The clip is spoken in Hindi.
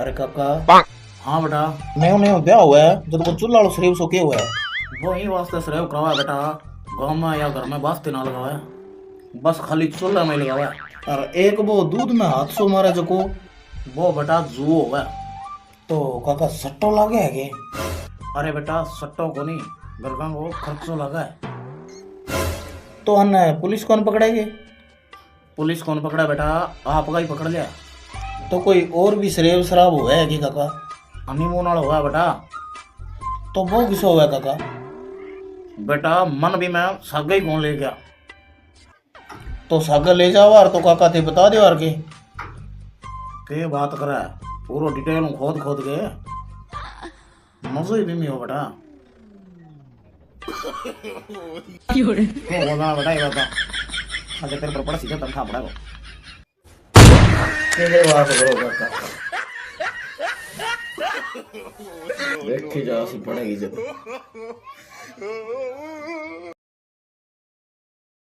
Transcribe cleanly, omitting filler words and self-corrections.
अरे काका। हाँ बेटा। नहीं नहीं ब्याह हुआ है जो तो चूल्हा वाला शरीफ सो के हुआ है। वो ही वास्ते श्रेय करवा है बेटा। गाँव में या घर में वास्ते ना लगावा है, बस खाली चूल्हा में ही लगावा है। और एक वो दूध में हाथ सो मारा जो को। वो बेटा जू होगा। तो काका सट्टो लागे है के? अरे बेटा सट्टों को नहीं, गरगा को खर्चों लगा है। तो अन्ना पुलिस कौन पकड़ेगी? पुलिस कौन पकड़ा बेटा, आपका ही पकड़ लिया। तो कोई और भी शराब शराब हुआ है कि काका? हनीमून वाला हुआ बेटा। तो वो किसो हुआ काका? बेटा मन भी मैं सागा ही कौन ले गया। तो सागर ले जाओ और तो काका थे बता दो और के बात करे, पूरा डिटेल खोद खोद के मजो ही भी हो बेटा। होगा बेटा ये बता। अगर तेरे पर पड़ा सीधा तनखा पड़ा को। के बात करो काका। देखी जा सी पड़ेगी जब।